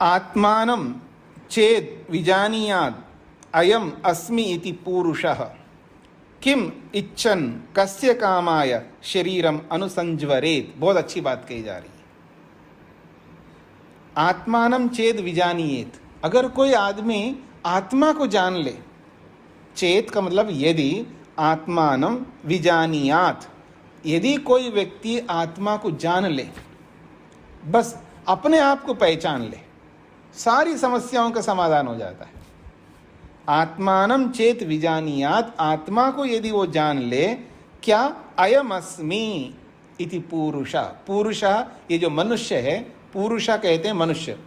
आत्मानं चेद विजानीयात् अयम अस्मि इति पुरुषः किम इच्छन कस्य कामाय शरीरम अनुसंज्वरेत। बहुत अच्छी बात कही जा रही है। आत्मानं चेद विजानीयेत, अगर कोई आदमी आत्मा को जान ले, चेत का मतलब यदि, आत्मानं विजानीयात, यदि कोई व्यक्ति आत्मा को जान ले, बस अपने आप को पहचान ले, सारी समस्याओं का समाधान हो जाता है। आत्मानं चेत विजानीयात, आत्मा को यदि वो जान ले, क्या, अयम अस्मि इति पुरुषः। पुरुषः ये जो मनुष्य है, पुरुषः कहते हैं मनुष्य।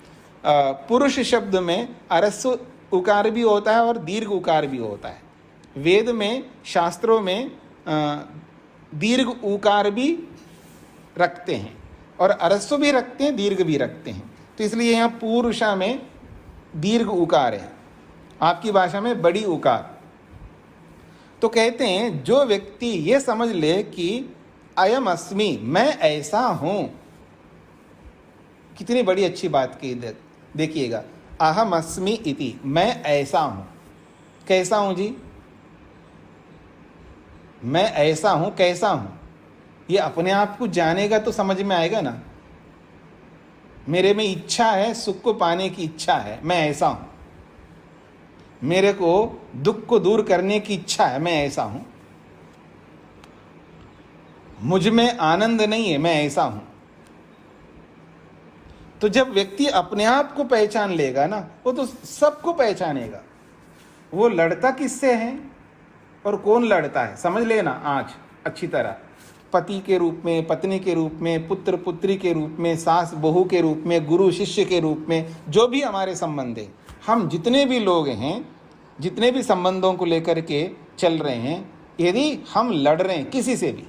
पुरुष शब्द में अरस्व उकार भी होता है और दीर्घ उकार भी होता है। वेद में, शास्त्रों में दीर्घ उकार भी रखते हैं और अरस्व भी रखते हैं, दीर्घ भी रखते हैं। तो इसलिए यहाँ पुरुषा में दीर्घ उकार है, आपकी भाषा में बड़ी उकार। तो कहते हैं जो व्यक्ति ये समझ ले कि अयम अस्मि, मैं ऐसा हूं। कितनी बड़ी अच्छी बात की, देखिएगा, अहम अस्मि इति, मैं ऐसा हूं। कैसा हूं जी? मैं ऐसा हूं, कैसा हूं? ये अपने आप को जानेगा तो समझ में आएगा ना। मेरे में इच्छा है, सुख को पाने की इच्छा है, मैं ऐसा हूं। मेरे को दुख को दूर करने की इच्छा है, मैं ऐसा हूं। मुझ में आनंद नहीं है, मैं ऐसा हूं। तो जब व्यक्ति अपने आप को पहचान लेगा ना, वो तो सबको पहचानेगा। वो लड़ता किससे है और कौन लड़ता है, समझ लेना आज अच्छी तरह। पति के रूप में, पत्नी के रूप में, पुत्र पुत्री के रूप में, सास बहू के रूप में, गुरु शिष्य के रूप में, जो भी हमारे संबंध है, हम जितने भी लोग हैं, जितने भी संबंधों को लेकर के चल रहे हैं, यदि हम लड़ रहे हैं किसी से भी,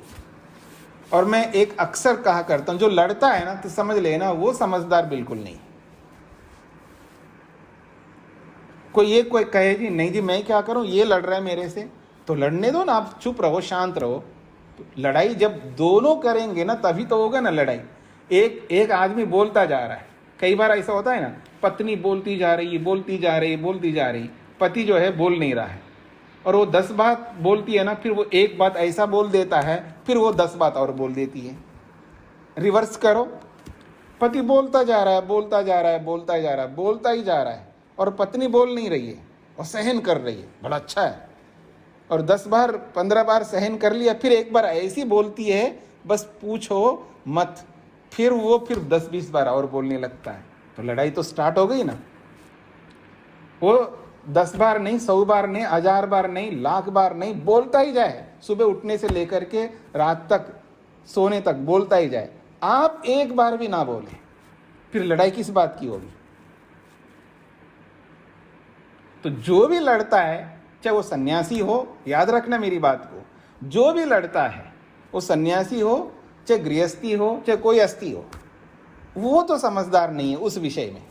और मैं एक अक्सर कहा करता हूं, जो लड़ता है ना, तो समझ लेना वो समझदार बिल्कुल नहीं। कोई कहे जी नहीं जी मैं क्या करूं, ये लड़ रहा है मेरे से, तो लड़ने दो ना, आप चुप रहो, शांत रहो। तो लड़ाई जब दोनों करेंगे ना, तभी तो होगा ना लड़ाई। एक आदमी बोलता जा रहा है, कई बार ऐसा होता है ना, पत्नी बोलती जा रही, बोलती जा रही, पति जो है बोल नहीं रहा है, और वो 10 बात बोलती है ना, फिर वो एक बात ऐसा बोल देता है, फिर वो 10 बात और बोल देती है। रिवर्स करो, पति बोलता जा रहा है, बोलता ही जा रहा है, और पत्नी बोल नहीं रही है और सहन कर रही है, बड़ा अच्छा है। और 10 बार 15 बार सहन कर लिया, फिर एक बार ऐसी बोलती है, बस पूछो मत, फिर 10-20 बार और बोलने लगता है, तो लड़ाई तो स्टार्ट हो गई ना। वो 10 बार नहीं, 100 बार नहीं, 1000 बार नहीं, लाख बार नहीं, बोलता ही जाए, सुबह उठने से लेकर के रात तक सोने तक बोलता ही जाए। आप एक बार भी ना बोले, फिर लड़ाई किस बात की होगी? तो जो भी लड़ता है, चाहे वो सन्यासी हो, याद रखना मेरी बात को, जो भी लड़ता है वो सन्यासी हो, चाहे गृहस्थी हो, चाहे कोई अस्थि हो, वो तो समझदार नहीं है उस विषय में।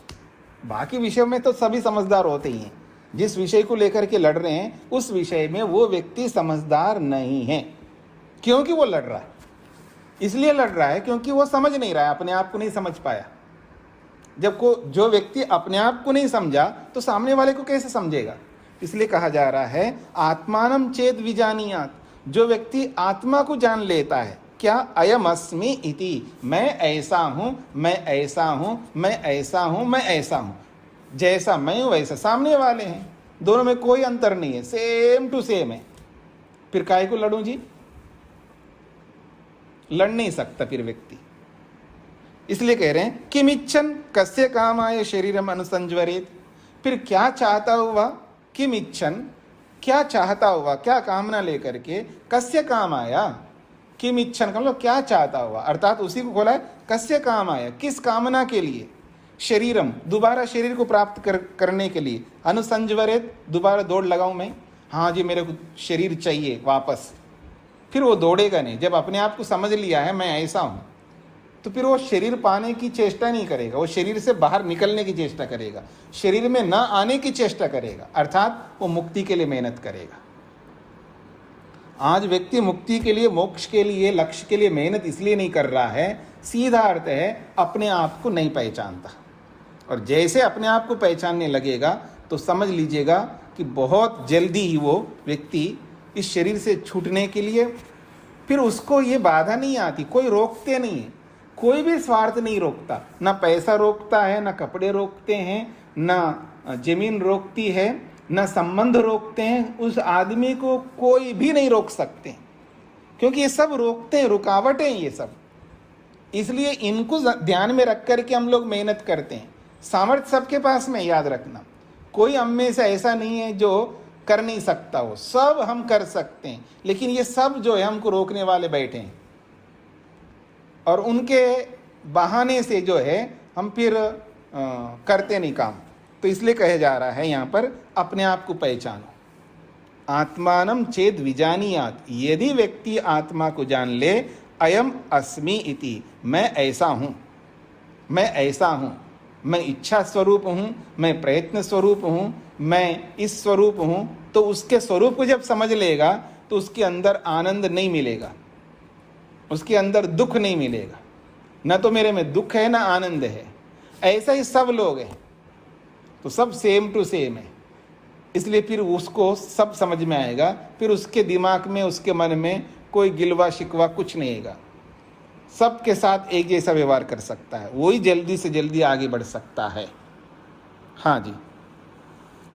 बाकी विषयों में तो सभी समझदार होते ही हैं। जिस विषय को लेकर के लड़ रहे हैं, उस विषय में वो व्यक्ति समझदार नहीं है, क्योंकि वो लड़ रहा है। इसलिए लड़ रहा है क्योंकि वो समझ नहीं रहा है, अपने आप को नहीं समझ पाया। जो व्यक्ति अपने आप को नहीं समझा, तो सामने वाले को कैसे समझेगा? इसलिए कहा जा रहा है आत्मानं चेद विजानीयात्, जो व्यक्ति आत्मा को जान लेता है, क्या, अयम अस्मि इति, मैं ऐसा हूं, मैं ऐसा हूं, मैं ऐसा हूं, मैं ऐसा हूं। जैसा मैं हूं वैसा सामने वाले हैं, दोनों में कोई अंतर नहीं है, सेम टू सेम है। फिर काहे को लड़ूं जी? लड़ नहीं सकता फिर व्यक्ति। इसलिए कह रहे हैं किम इच्छन कस्य कामाय शरीरम अनुसंज्वरेत। फिर क्या चाहता हुआ, किम इच्छन, क्या चाहता हुआ, क्या कामना लेकर के, कस्य काम आया, किम इच्छन का मतलब क्या चाहता हुआ, अर्थात उसी को बोला है कस्य काम आया, किस कामना के लिए, शरीरम, दोबारा शरीर को प्राप्त करने के लिए, अनुसंज्वरेत, दोबारा दौड़ लगाऊं मैं, हाँ जी मेरे को शरीर चाहिए वापस। फिर वो दौड़ेगा नहीं। जब अपने आप को समझ लिया है मैं ऐसा हूं, तो फिर वो शरीर पाने की चेष्टा नहीं करेगा, वो शरीर से बाहर निकलने की चेष्टा करेगा, शरीर में ना आने की चेष्टा करेगा, अर्थात वो मुक्ति के लिए मेहनत करेगा। आज व्यक्ति मुक्ति के लिए, मोक्ष के लिए, लक्ष्य के लिए मेहनत इसलिए नहीं कर रहा है, सीधा अर्थ है अपने आप को नहीं पहचानता। और जैसे अपने आप को पहचानने लगेगा तो समझ लीजिएगा कि बहुत जल्दी ही वो व्यक्ति इस शरीर से छूटने के लिए, फिर उसको ये बाधा नहीं आती, कोई रोकते नहीं है, कोई भी स्वार्थ नहीं रोकता, ना पैसा रोकता है, ना कपड़े रोकते हैं, ना जमीन रोकती है, ना संबंध रोकते हैं। उस आदमी को कोई भी नहीं रोक सकते, क्योंकि ये सब रोकते हैं, रुकावटें ये सब। इसलिए इनको ध्यान में रख करके हम लोग मेहनत करते हैं। सामर्थ्य सबके पास में, याद रखना, कोई हम में से ऐसा नहीं है जो कर नहीं सकता हो, सब हम कर सकते हैं। लेकिन ये सब जो है हमको रोकने वाले बैठे हैं, और उनके बहाने से जो है हम फिर करते नहीं काम। तो इसलिए कहा जा रहा है यहाँ पर, अपने आप को पहचानो। आत्मानम चेद विजानीयात, यदि व्यक्ति आत्मा को जान ले, अयम अस्मि इति, मैं ऐसा हूँ, मैं ऐसा हूँ, मैं इच्छा स्वरूप हूँ, मैं प्रयत्न स्वरूप हूँ, मैं इस स्वरूप हूँ, तो उसके स्वरूप को जब समझ लेगा तो उसके अंदर आनंद नहीं मिलेगा, उसके अंदर दुख नहीं मिलेगा। न तो मेरे में दुख है, ना आनंद है। ऐसा ही सब लोग हैं, तो सब सेम टू सेम है। इसलिए फिर उसको सब समझ में आएगा, फिर उसके दिमाग में, उसके मन में कोई गिलवा शिकवा कुछ नहीं आएगा। सबके साथ एक जैसा व्यवहार कर सकता है, वही जल्दी से जल्दी आगे बढ़ सकता है। हाँ जी।